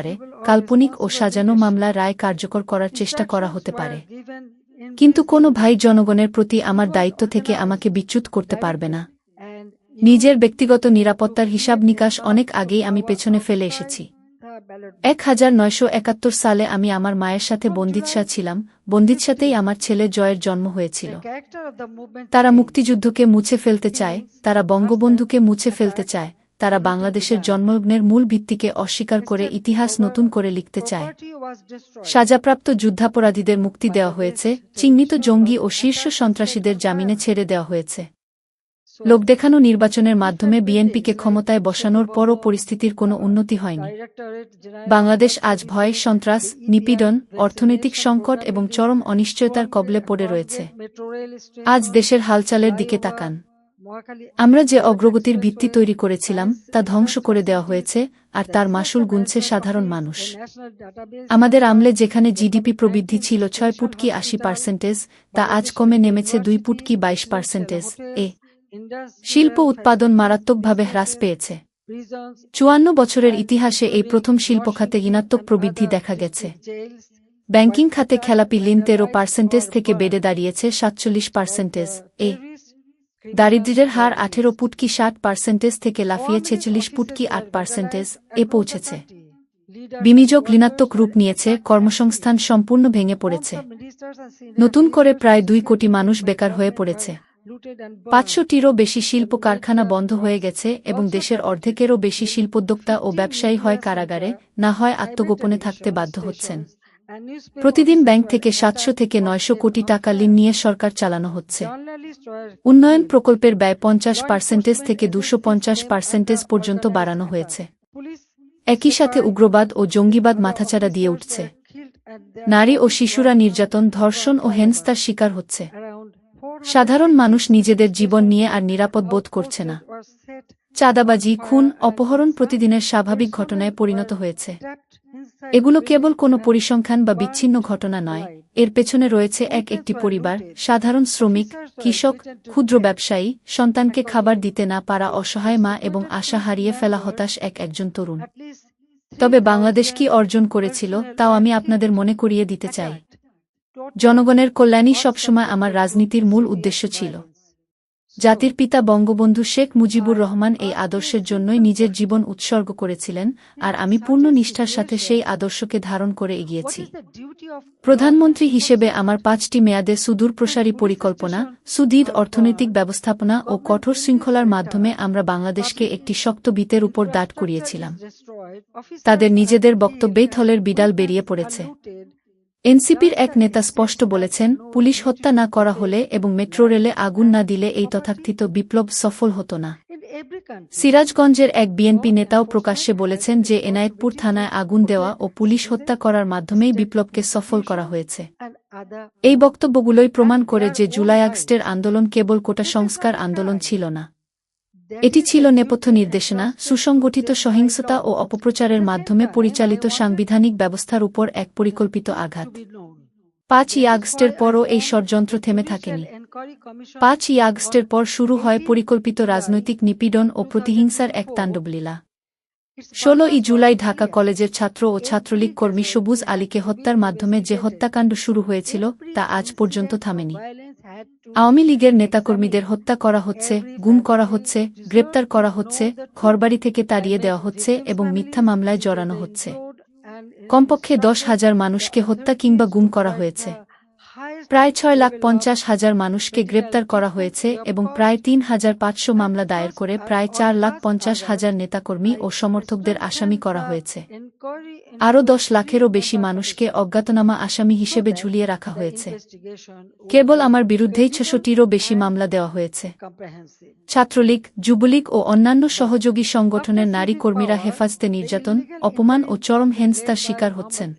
পারে, কাল্পনিক ও সাজানো মামলা রায় কার্যকর করার চেষ্টা করা হতে পারে। কিন্তু কোনো ভাই জনগণের প্রতি আমার দায়িত্ব থেকে আমাকে বিচ্যুত করতে পারবে না। নিজের ব্যক্তিগত নিরাপত্তার হিসাব নিকাশ অনেক আগেই আমি পেছনে ফেলে এসেছি। 1971 সালে আমি আমার মায়ের সাথে বন্দিদশা ছিলাম, বন্দিদশাতেই আমার ছেলে জয়ের জন্ম হয়েছিল। তারা মুক্তিযুদ্ধকে মুছে ফেলতে চায়, তারা বঙ্গবন্ধুকে মুছে ফেলতে চায়, তারা বাংলাদেশের জন্মলগ্নের মূল ভিত্তিকে অস্বীকার করে ইতিহাস নতুন করে লিখতে চায়। সাজাপ্রাপ্ত যুদ্ধাপরাধীদের মুক্তি দেওয়া হয়েছে, চিহ্নিত জঙ্গি ও শীর্ষ সন্ত্রাসীদের জামিনে ছেড়ে দেওয়া হয়েছে। লোক দেখানো নির্বাচনের মাধ্যমে বিএনপিকে ক্ষমতায় বসানোর পরও পরিস্থিতির কোনো উন্নতি হয়নি। বাংলাদেশ আজ ভয়, সন্ত্রাস, নিপীড়ন, অর্থনৈতিক সংকট এবং চরম অনিশ্চয়তার কবলে পড়ে রয়েছে। আজ দেশের হালচালের দিকে তাকান। আমরা যে অগ্রগতির ভিত্তি তৈরি করেছিলাম তা ধ্বংস করে দেওয়া হয়েছে, আর তার মাশুল গুনছে সাধারণ মানুষ। আমাদের আমলে যেখানে জিডিপি প্রবৃদ্ধি ছিল 6.80%, তা আজ কমে নেমেছে 2.22%। শিল্প উৎপাদন মারাত্মকভাবে হ্রাস পেয়েছে। 54 বছরের ইতিহাসে এই প্রথম শিল্প খাতে ঋণাত্মক প্রবৃদ্ধি দেখা গেছে। ব্যাংকিং খাতে খেলাপি ঋণ 13% থেকে বেড়ে দাঁড়িয়েছে 47%। দারিদ্র্যের হার 18.60% থেকে লাফিয়ে 46.8% পৌঁছেছে। বিনিয়োগ ঋণাত্মক রূপ নিয়েছে, কর্মসংস্থান সম্পূর্ণ ভেঙে পড়েছে। নতুন করে প্রায় 2 কোটি মানুষ বেকার হয়ে পড়েছে। 500টিরও বেশি শিল্প কারখানা বন্ধ হয়ে গেছে এবং দেশের অর্ধেকেরও বেশি শিল্পোদ্যোক্তা ও ব্যবসায়ী হয় কারাগারে, না হয় আত্মগোপনে থাকতে বাধ্য হচ্ছেন। প্রতিদিন ব্যাংক থেকে 700 থেকে 900 কোটি টাকা ঋণ নিয়ে সরকার চালানো হচ্ছে। উন্নয়ন প্রকল্পের ব্যয় 50% থেকে 250% পর্যন্ত বাড়ানো হয়েছে। একই সাথে উগ্রবাদ ও জঙ্গিবাদ মাথাচাড়া দিয়ে উঠছে। নারী ও শিশুরা নির্যাতন, ধর্ষণ ও হেনস্থার শিকার হচ্ছে। সাধারণ মানুষ নিজেদের জীবন নিয়ে আর নিরাপদ বোধ করছে না। চাঁদাবাজি, খুন, অপহরণ প্রতিদিনের স্বাভাবিক ঘটনায় পরিণত হয়েছে। এগুলো কেবল কোনো পরিসংখ্যান বা বিচ্ছিন্ন ঘটনা নয়, এর পেছনে রয়েছে একটি পরিবার, সাধারণ শ্রমিক, কৃষক, ক্ষুদ্র ব্যবসায়ী, সন্তানকে খাবার দিতে না পারা অসহায় মা এবং আশা হারিয়ে ফেলা হতাশ একজন তরুণ। তবে বাংলাদেশ কি অর্জন করেছিল তাও আমি আপনাদের মনে করিয়ে দিতে চাই। জনগণের কল্যাণই সবসময় আমার রাজনীতির মূল উদ্দেশ্য ছিল। জাতির পিতা বঙ্গবন্ধু শেখ মুজিবুর রহমান এই আদর্শের জন্যই নিজের জীবন উৎসর্গ করেছিলেন, আর আমি পূর্ণ নিষ্ঠার সাথে সেই আদর্শকে ধারণ করে এগিয়েছি। প্রধানমন্ত্রী হিসেবে আমার 5টি মেয়াদে সুদূরপ্রসারী পরিকল্পনা, সুদৃঢ় অর্থনৈতিক ব্যবস্থাপনা ও কঠোর শৃঙ্খলার মাধ্যমে আমরা বাংলাদেশকে একটি শক্ত ভিতের উপর দাঁড় করিয়েছিলাম। তাদের নিজেদের বক্তব্যেই থলের বিড়াল বেরিয়ে পড়েছে। এনসিপির এক নেতা স্পষ্ট বলেছেন, পুলিশ হত্যা না করা হলে এবং মেট্রো রেলে আগুন না দিলে এই তথাকথিত বিপ্লব সফল হতো না। সিরাজগঞ্জের এক বিএনপি নেতাও প্রকাশ্যে বলেছেন যে এনায়েতপুর থানায় আগুন দেওয়া ও পুলিশ হত্যা করার মাধ্যমেই বিপ্লবকে সফল করা হয়েছে। এই বক্তব্যগুলোই প্রমাণ করে যে জুলাই আগস্টের আন্দোলন কেবল কোটা সংস্কার আন্দোলন ছিল না। এটি ছিল নেপথ্য নির্দেশনা, সুসংগঠিত সহিংসতা ও অপপ্রচারের মাধ্যমে পরিচালিত সাংবিধানিক ব্যবস্থার উপর এক পরিকল্পিত আঘাত। 5ই আগস্টের পরও এই ষড়যন্ত্র থেমে থাকেনি। 5ই আগস্টের পর শুরু হয় পরিকল্পিত রাজনৈতিক নিপীড়ন ও প্রতিহিংসার এক তাণ্ডবলীলা। 16ই জুলাই ঢাকা কলেজের ছাত্র ও ছাত্রলীগ কর্মী সবুজ আলীকে হত্যার মাধ্যমে যে হত্যাকাণ্ড শুরু হয়েছিল তা আজ পর্যন্ত থামেনি। আওয়ামী লীগের নেতাকর্মীদের হত্যা করা হচ্ছে, গুম করা হচ্ছে, গ্রেপ্তার করা হচ্ছে, ঘরবাড়ি থেকে তাড়িয়ে দেওয়া হচ্ছে এবং মিথ্যা মামলায় জড়ানো হচ্ছে। কমপক্ষে 10,000 মানুষকে হত্যা কিংবা গুম করা হয়েছে। প্রায় 6,50,000 মানুষকে গ্রেপ্তার করা হয়েছে এবং প্রায় 3,500 মামলা দায়ের করে প্রায় 4,50,000 নেতাকর্মী ও সমর্থকদের আসামি করা হয়েছে। আরও 10 লাখেরও বেশি মানুষকে অজ্ঞাতনামা আসামি হিসেবে ঝুলিয়ে রাখা হয়েছে। কেবল আমার বিরুদ্ধেই 600টিরও বেশি মামলা দেওয়া হয়েছে। ছাত্রলীগ, যুবলীগ ও অন্যান্য সহযোগী সংগঠনের নারী কর্মীরা হেফাজতে নির্যাতন, অপমান ও চরম হেনস্থার শিকার হচ্ছেন।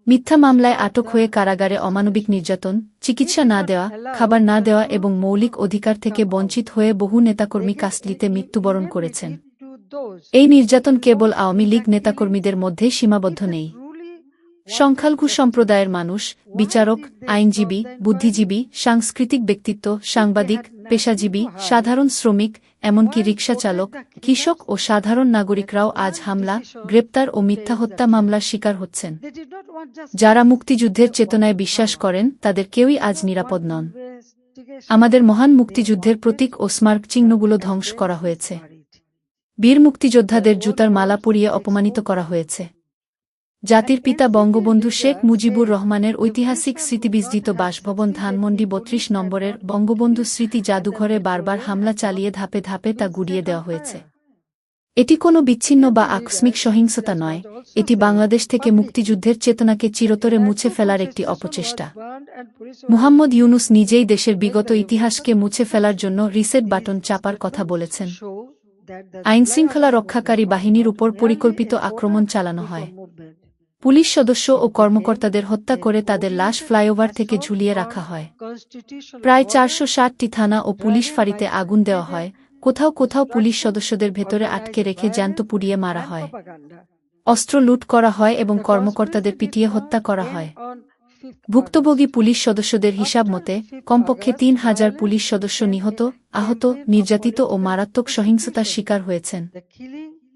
মিথ্যা মামলায় আটক হয়ে কারাগারে অমানবিক নির্যাতন, চিকিৎসা না দেওয়া, খাবার না দেওয়া এবং মৌলিক অধিকার থেকে বঞ্চিত হয়ে বহু নেতাকর্মী কাস্টলিতে মৃত্যুবরণ করেছেন। এই নির্যাতন কেবল আওয়ামী লীগ নেতাকর্মীদের মধ্যেই সীমাবদ্ধ নেই। সংখ্যালঘু সম্প্রদায়ের মানুষ, বিচারক, আইনজীবী, বুদ্ধিজীবী, সাংস্কৃতিক ব্যক্তিত্ব, সাংবাদিক, পেশাজীবী, সাধারণ শ্রমিক, এমনকি রিকশাচালক, কৃষক ও সাধারণ নাগরিকরাও আজ হামলা, গ্রেপ্তার ও মিথ্যা হত্যা মামলার শিকার হচ্ছেন। যারা মুক্তিযুদ্ধের চেতনায় বিশ্বাস করেন তাদের কেউই আজ নিরাপদ নন। আমাদের মহান মুক্তিযুদ্ধের প্রতীক ও স্মারক চিহ্নগুলো ধ্বংস করা হয়েছে। বীর মুক্তিযোদ্ধাদের জুতার মালা পরিয়ে অপমানিত করা হয়েছে। জাতির পিতা বঙ্গবন্ধু শেখ মুজিবুর রহমানের ঐতিহাসিক স্মৃতিবিজড়িত বাসভবন ধানমন্ডি ৩২ নম্বরের বঙ্গবন্ধু স্মৃতি জাদুঘরে বারবার হামলা চালিয়ে ধাপে ধাপে তা গুড়িয়ে দেওয়া হয়েছে। এটি কোনো বিচ্ছিন্ন বা আকস্মিক সহিংসতা নয়, এটি বাংলাদেশ থেকে মুক্তিযুদ্ধের চেতনাকে চিরতরে মুছে ফেলার একটি অপচেষ্টা। মুহাম্মদ ইউনূস নিজেই দেশের বিগত ইতিহাসকে মুছে ফেলার জন্য রিসেট বাটন চাপার কথা বলেছেন। আইনশৃঙ্খলা রক্ষাকারী বাহিনীর উপর পরিকল্পিত আক্রমণ চালানো হয়। পুলিশ সদস্য ও কর্মকর্তাদের হত্যা করে তাদের লাশ ফ্লাইওভার থেকে ঝুলিয়ে রাখা হয়। প্রায় ৪৬০টি থানা ও পুলিশ ফাঁড়িতে আগুন দেওয়া হয়। কোথাও কোথাও পুলিশ সদস্যদের ভেতরে আটকে রেখে জ্যান্ত পুড়িয়ে মারা হয়। অস্ত্র লুট করা হয় এবং কর্মকর্তাদের পিটিয়ে হত্যা করা হয়। ভুক্তভোগী পুলিশ সদস্যদের হিসাব মতে কমপক্ষে ৩,০০০ পুলিশ সদস্য নিহত, আহত, নির্যাতিত ও মারাত্মক সহিংসতার শিকার হয়েছেন।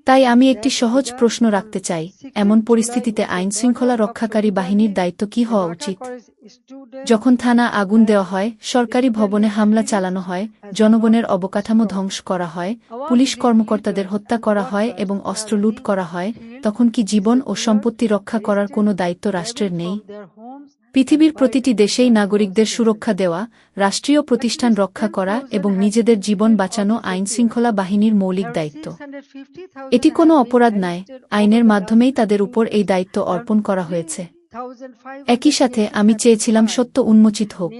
তাই আমি একটি সহজ প্রশ্ন রাখতে চাই, এমন পরিস্থিতিতে আইনশৃঙ্খলা রক্ষাকারী বাহিনীর দায়িত্ব কী হওয়া উচিত? যখন থানা আগুন দেওয়া হয়, সরকারি ভবনে হামলা চালানো হয়, জনগণের অবকাঠামো ধ্বংস করা হয়, পুলিশ কর্মকর্তাদের হত্যা করা হয় এবং অস্ত্র লুট করা হয়, তখন কি জীবন ও সম্পত্তি রক্ষা করার কোনো দায়িত্ব রাষ্ট্রের নেই? পৃথিবীর প্রতিটি দেশেই নাগরিকদের সুরক্ষা দেওয়া, রাষ্ট্রীয় প্রতিষ্ঠান রক্ষা করা এবং নিজেদের জীবন বাঁচানো আইনশৃঙ্খলা বাহিনীর মৌলিক দায়িত্ব। এটি কোনো অপরাধ নয়, আইনের মাধ্যমেই তাদের উপর এই দায়িত্ব অর্পণ করা হয়েছে। একই সাথে আমি চেয়েছিলাম সত্য উন্মোচিত হোক।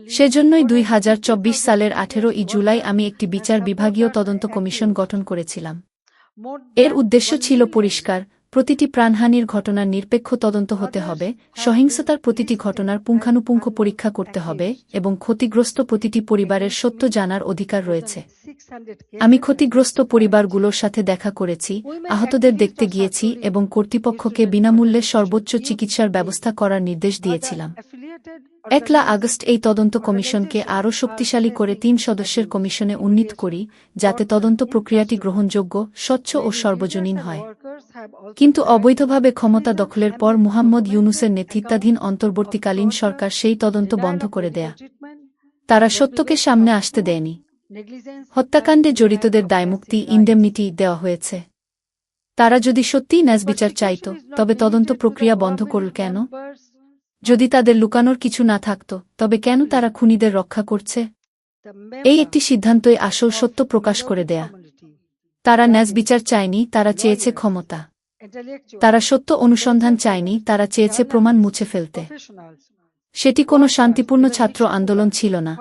সেজন্যই ২০২৪ সালের ১৮ই জুলাই আমি একটি বিচার বিভাগীয় তদন্ত কমিশন গঠন করেছিলাম। এর উদ্দেশ্য ছিল পরিষ্কার, প্রতিটি প্রাণহানির ঘটনার নিরপেক্ষ তদন্ত হতে হবে, সহিংসতার প্রতিটি ঘটনার পুঙ্খানুপুঙ্খ পরীক্ষা করতে হবে এবং ক্ষতিগ্রস্ত প্রতিটি পরিবারের সত্য জানার অধিকার রয়েছে। আমি ক্ষতিগ্রস্ত পরিবারগুলোর সাথে দেখা করেছি, আহতদের দেখতে গিয়েছি এবং কর্তৃপক্ষকে বিনামূল্যে সর্বোচ্চ চিকিৎসার ব্যবস্থা করার নির্দেশ দিয়েছিলাম। ১ আগস্ট এই তদন্ত কমিশনকে আরও শক্তিশালী করে ৩ সদস্যের কমিশনে উন্নীত করি, যাতে তদন্ত প্রক্রিয়াটি গ্রহণযোগ্য, স্বচ্ছ ও সর্বজনীন হয়। কিন্তু অবৈধভাবে ক্ষমতা দখলের পর মুহাম্মদ ইউনূসের নেতৃত্বাধীন অন্তর্বর্তীকালীন সরকার সেই তদন্ত বন্ধ করে দেয়। তারা সত্যকে সামনে আসতে দেয়নি। হত্যাকাণ্ডে জড়িতদের দায়মুক্তি, ইনডেমনিটি দেওয়া হয়েছে। তারা যদি সত্যিই ন্যায়বিচার চাইত, তবে তদন্ত প্রক্রিয়া বন্ধ করল কেন? যদি তাদের লুকানোর কিছু না থাকত, তবে কেন তারা খুনিদের রক্ষা করছে? এই একটি সিদ্ধান্তই আসল সত্য প্রকাশ করে দেয়া। তারা ন্যায়বিচার চায়নি, তারা চেয়েছে ক্ষমতা। তারা সত্য অনুসন্ধান চায়নি, তারা চেয়েছে প্রমাণ মুছে ফেলতে। সেটি কোনো শান্তিপূর্ণ ছাত্র আন্দোলন ছিল না।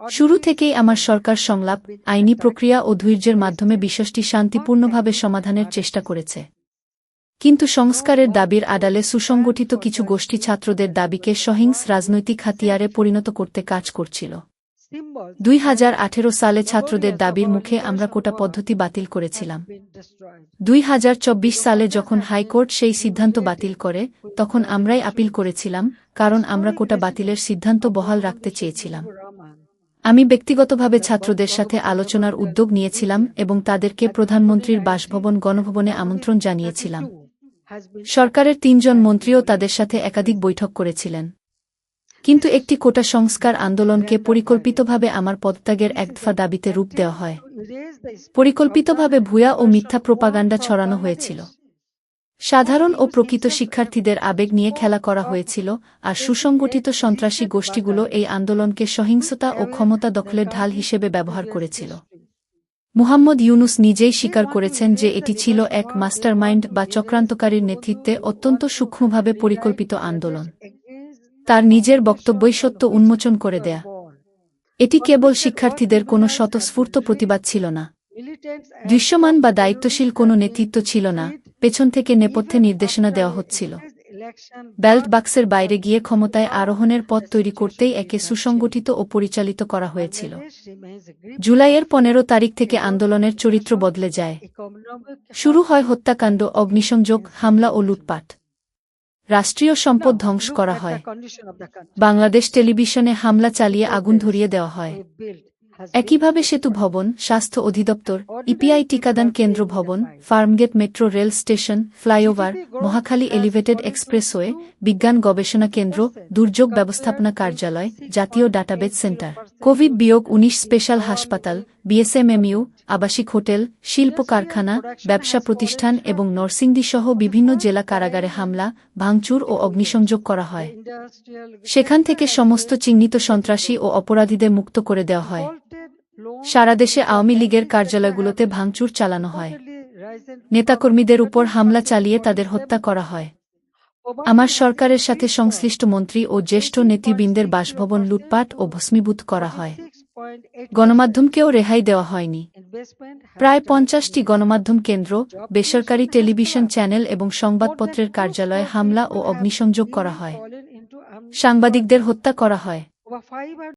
শুরু থেকেই আমার সরকার সংলাপ, আইনি প্রক্রিয়া ও ধৈর্যের মাধ্যমে বিষয়টি শান্তিপূর্ণভাবে সমাধানের চেষ্টা করেছে। কিন্তু সংস্কারের দাবির আড়ালে সুসংগঠিত কিছু গোষ্ঠী ছাত্রদের দাবিকে সহিংস রাজনৈতিক হাতিয়ারে পরিণত করতে কাজ করছিল। ২০১৮ সালে ছাত্রদের দাবির মুখে আমরা কোটা পদ্ধতি বাতিল করেছিলাম। ২০২৪ সালে যখন হাইকোর্ট সেই সিদ্ধান্ত বাতিল করে, তখন আমরাই আপিল করেছিলাম, কারণ আমরা কোটা বাতিলের সিদ্ধান্ত বহাল রাখতে চেয়েছিলাম। আমি ব্যক্তিগতভাবে ছাত্রদের সাথে আলোচনার উদ্যোগ নিয়েছিলাম এবং তাদেরকে প্রধানমন্ত্রীর বাসভবন গণভবনে আমন্ত্রণ জানিয়েছিলাম। সরকারের ৩ জন মন্ত্রীও তাদের সাথে একাধিক বৈঠক করেছিলেন। কিন্তু একটি কোটা সংস্কার আন্দোলনকে পরিকল্পিতভাবে আমার পদত্যাগের একদফা দাবিতে রূপ দেওয়া হয়। পরিকল্পিতভাবে ভুয়া ও মিথ্যা প্রোপাগান্ডা ছড়ানো হয়েছিল। সাধারণ ও প্রকৃত শিক্ষার্থীদের আবেগ নিয়ে খেলা করা হয়েছিল, আর সুসংগঠিত সন্ত্রাসী গোষ্ঠীগুলো এই আন্দোলনকে সহিংসতা ও ক্ষমতা দখলের ঢাল হিসেবে ব্যবহার করেছিল। মুহাম্মদ ইউনূস নিজেই স্বীকার করেছেন যে এটি ছিল এক মাস্টারমাইন্ড বা চক্রান্তকারীর নেতৃত্বে অত্যন্ত সূক্ষ্মভাবে পরিকল্পিত আন্দোলন। তার নিজের বক্তব্যই সত্য উন্মোচন করে দেয়া। এটি কেবল শিক্ষার্থীদের কোনো স্বতঃস্ফূর্ত প্রতিবাদ ছিল না। দৃশ্যমান বা দায়িত্বশীল কোনো নেতৃত্ব ছিল না, পেছন থেকে নেপথ্যে নির্দেশনা দেওয়া হচ্ছিল। ব্যালট বাক্সের বাইরে গিয়ে ক্ষমতায় আরোহণের পথ তৈরি করতেই একে সুসংগঠিত ও পরিচালিত করা হয়েছিল। জুলাইয়ের ১৫ তারিখ থেকে আন্দোলনের চরিত্র বদলে যায়। শুরু হয় হত্যাকাণ্ড, অগ্নিসংযোগ, হামলা ও লুটপাট। রাষ্ট্রীয় সম্পদ ধ্বংস করা হয়। বাংলাদেশ টেলিভিশনে হামলা চালিয়ে আগুন ধরিয়ে দেওয়া হয়। একইভাবে সেতু ভবন, স্বাস্থ্য অধিদপ্তর, ইপিআই টিকাদান কেন্দ্র ভবন, Farmgate metro rail station, flyover, Mohakhali elevated expressway, বিজ্ঞান গবেষণা কেন্দ্র, দুর্যোগ ব্যবস্থাপনা কার্যালয়, জাতীয় ডাটাবেজ সেন্টার, কোভিড-19 স্পেশাল হাসপাতাল, বিএসএমএমইউ, আবাসিক হোটেল, শিল্প কারখানা, ব্যবসা প্রতিষ্ঠান এবং নরসিংদী সহ বিভিন্ন জেলা কারাগারে হামলা, ভাঙচুর ও অগ্নিসংযোগ করা হয়। সেখান থেকে সমস্ত চিহ্নিত সন্ত্রাসী ও অপরাধীদের মুক্ত করে দেওয়া হয়। সারা দেশে আওয়ামী লীগের কার্যালয়গুলোতে ভাঙচুর চালানো হয়। নেতাকর্মীদের উপর হামলা চালিয়ে তাদের হত্যা করা হয়। আমার সরকারের সাথে সংশ্লিষ্ট মন্ত্রী ও জ্যেষ্ঠ নেতৃবৃন্দের বাসভবন লুটপাট ও ভস্মীভূত করা হয়। গণমাধ্যমকেও রেহাই দেওয়া হয়নি। প্রায় 50টি গণমাধ্যম কেন্দ্র, বেসরকারি টেলিভিশন চ্যানেল এবং সংবাদপত্রের কার্যালয়ে হামলা ও অগ্নিসংযোগ করা হয়। সাংবাদিকদের হত্যা করা হয়।